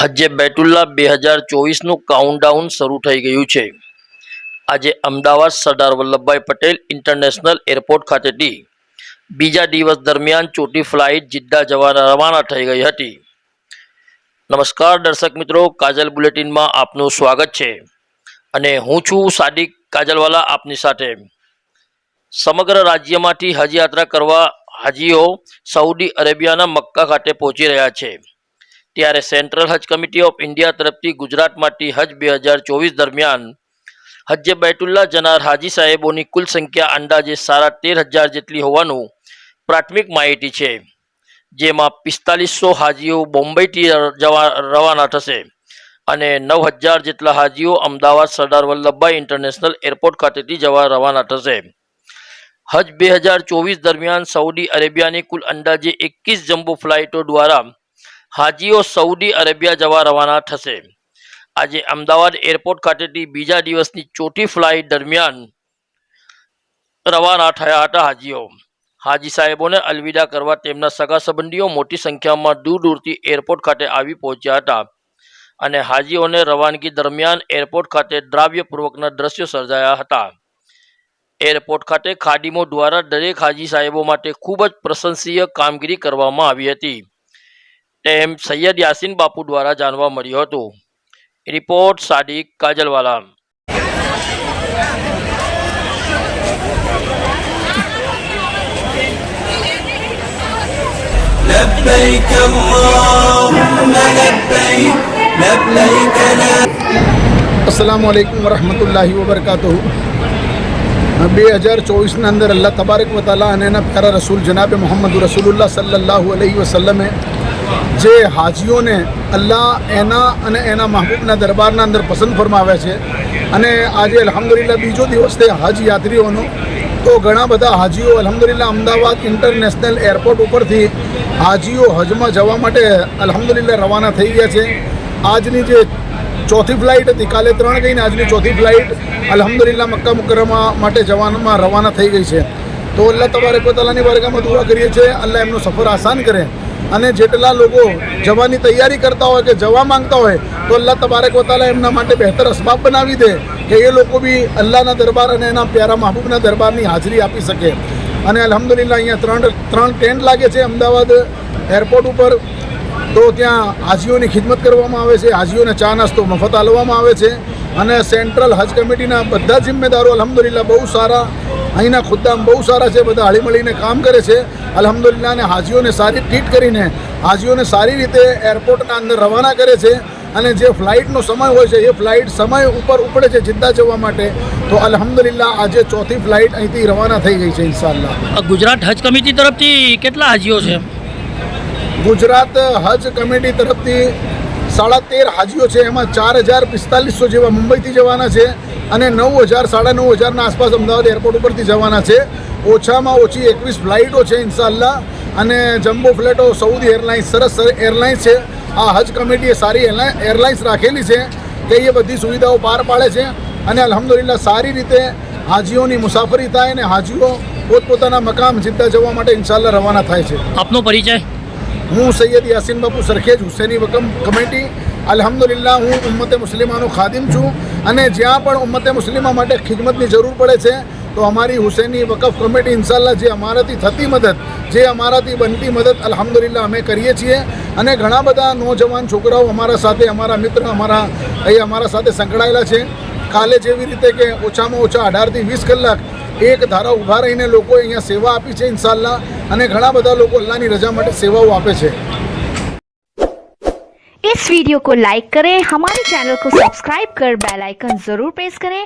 હજ્જે બેતુલ્લા 2024નું countdown શરૂ થઈ ગયું છે। આજે અમદાવાદ સરદાર વલ્લભભાઈ પટેલ ઇન્ટરનેશનલ એરપોર્ટ ખાતેથી બીજા દિવસ દરમિયાન ચોથી ફ્લાઇટ જિદ્દા જવા રવાના થઈ ગઈ હતી। નમસ્કાર દર્શક મિત્રો, કાજલ બુલેટિનમાં આપનું સ્વાગત છે અને હું છું સાદિક કાજલવાલા આપની સાથે। સમગ્ર રાજ્યમાંથી હજ યાત્રા કરવા હાજીઓ સાઉદી અરેબિયાના મક્કા ખાતે પહોંચી રહ્યા છે। ત્યારે સેન્ટ્રલ હજ કમિટી ઓફ ઇન્ડિયા તરફથી ગુજરાતમાંથી હજ 2024 દરમિયાન હજ્જે બેતુલ્લા જનાર હાજી સાહેબોની કુલ સંખ્યા અંદાજે 13,500 જેટલી હોવાનું પ્રાથમિક માહિતી છે, જેમાં 4500 હાજીઓ બોમ્બેથી રવાના થશે અને 9,000 જેટલા હાજીઓ અમદાવાદ સરદાર વલ્લભભાઈ ઇન્ટરનેશનલ એરપોર્ટ ખાતેથી રવાના થશે। હજ 2024 દરમિયાન સાઉદી અરેબિયાની કુલ અંદાજે 21 જમ્બો ફ્લાઇટો દ્વારા હાજીઓ સાઉદી અરેબિયા જવા રવાના થશે। આજે અમદાવાદ એરપોર્ટ ખાતેથી બીજા દિવસની ચોથી ફ્લાઇટ દરમિયાન રવાના થયા હતા હાજીઓ। હાજી સાહેબોને અલવિદા કરવા તેમના સગા સંબંધીઓ મોટી સંખ્યામાં દૂર દૂરથી એરપોર્ટ ખાતે આવી પહોંચ્યા હતા અને હાજીઓને રવાનગી દરમિયાન એરપોર્ટ ખાતે દ્રાવ્યપૂર્વકના દ્રશ્યો સર્જાયા હતા। એરપોર્ટ ખાતે ખાદીમો દ્વારા દરેક હાજી સાહેબો માટે ખૂબ જ પ્રશંસનીય કામગીરી કરવામાં આવી હતી તેમ સૈયદ યાસીન બાપુ દ્વારા જાણવા મળ્યું હતું। રિપોર્ટ સાદિક કાજલવાલા। لبيك اللهم لبيك لبيك لا अस्सलामु अलैकुम वरहमतुल्लाहि वबरकातुहू। 2024 અંદર અલ્લાહ તબારક વ તઆલા અને એના પ્યારા રસૂલ જનાબ મોહમ્મદ રસૂલુલ્લાહ સલ્લલ્લાહુ અલૈહિ વસલ્લમે જે હાજીઓને અલ્લાહ એના અને એના મહબૂબના દરબારના અંદર પસંદ ફરમાવ્યા છે અને આજે અલ્હમ્દુલિલ્લાહ બીજો દિવસ છે હજ યાત્રીઓનો। તો ઘણા બધા હાજીઓ અલ્હમ્દુલિલ્લાહ અમદાવાદ ઇન્ટરનેશનલ એરપોર્ટ ઉપરથી હાજીઓ હજમાં જવા માટે અલ્હમ્દુલિલ્લાહ રવાના થઈ ગયા છે। આજની જે ચોથી ફ્લાઇટ હતી, કાલે 3 ગઈને આજની ચોથી ફ્લાઇટ અલ્હમ્દુલિલ્લાહ મક્કા મુકર્રમા માટે જવામાં રવાના થઈ ગઈ છે। તો અલ્લાહ તબારક વ તઆલાની બારગાહમાં દુઆ કરીએ છીએ અલ્લાહ એમનો સફર આસાન કરે અને જેટલા લોકો જવાની તૈયારી કરતા હોય કે જવા માંગતા હોય તો અલ્લાહ તબારક વ તઆલા એમના માટે બહેતર અસબાબ બનાવી દે કે એ લોકો બી અલ્લાહના દરબાર અને એના પ્યારા મહબૂબના દરબારની હાજરી આપી શકે। અને અલ્હમ્દુલિલ્લાહ અહીંયા ત્રણ ટેન્ટ લાગે છે અમદાવાદ એરપોર્ટ ઉપર। તો ત્યાં હાજીઓની ખિદમત કરવામાં આવે છે, હાજીઓને ચા નાસ્તો મફત આપવામાં આવે છે અને સેન્ટ્રલ હજ કમિટીના બધા જિમ્મેદારો અલ્હમ્દુલિલ્લાહ બહુ સારા, અહીંના ખુદ્દામ બહુ સારા છે, બધા હળીમળીને કામ કરે છે અલ્હમ્દુલિલ્લાહ। અને હાજીઓને સારી ટ્રીટ કરીને હાજીઓને સારી રીતે એરપોર્ટના અંદર રવાના કરે છે અને જે ફ્લાઇટનો સમય હોય છે એ ફ્લાઇટ સમય ઉપર ઉપડે છે જિદ્દા જવા માટે। તો અલ્હમ્દુલિલ્લાહ આજે ચોથી ફ્લાઇટ અહીંથી રવાના થઈ ગઈ છે ઇન્શાઅલ્લાહ। ગુજરાત હજ કમિટી તરફથી કેટલા હાજીઓ છે? ગુજરાત હજ કમિટી તરફથી 13.5 હાજીઓ છે, એમાં 4,4500 જેવા મુંબઈથી જવાના છે અને 9,000 9,500ના આસપાસ અમદાવાદ એરપોર્ટ ઉપરથી જવાના છે। ઓછામાં ઓછી 21 ફ્લાઇટો છે ઇન્શાઅલ્લાહ અને જમ્બો ફ્લાઇટો સાઉદી એરલાઇન્સ સરસ એરલાઇન્સ છે। આ હજ કમિટીએ સારી એરલાઇન્સ રાખેલી છે કે એ બધી સુવિધાઓ પાર પાડે છે અને અલ્હમ્દુલિલ્લાહ સારી રીતે હાજીઓની મુસાફરી થાય અને હાજીઓ પોતપોતાના મકામ જિદ્દા જવા માટે ઇન્શાઅલ્લાહ રવાના થાય છે। આપનો પરિચય? હું સૈયદ યાસીન બાપુ સરખેજ હુસૈની વકફ કમિટી। અલ્હમ્દુલિલ્લાહ હું ઉમ્મતે મુસ્લિમાનો ખાદિમ છું અને જ્યાં પણ ઉમ્મતે મુસ્લિમા માટે ખિદમતની જરૂર પડે છે તો અમારી હુસૈની વકફ કમિટી ઇન્શાઅલ્લાહ જે અમારાથી થતી મદદ, જે અમારાથી બનતી મદદ અલ્હમ્દુલિલ્લાહ અમે કરીએ છીએ। અને ઘણા બધા નોજવાન છોકરાઓ અમારા સાથે, અમારા મિત્ર અમારા સાથે સંકળાયેલા છે। કાલે જેવી રીતે કે ઓછામાં ઓછા 18 થી 20 કલાક એક ધારા ઊભા રહીને લોકોએ અહીંયા સેવા આપી છે ઇન્શાઅલ્લાહ અને ઘણા બધા લોકો અલ્લાહની રજા માટે સેવાઓ આપે છે। इस वीडियो को लाइक करें, हमारे चैनल को सब्सक्राइब कर बेल आइकन जरूर प्रेस करें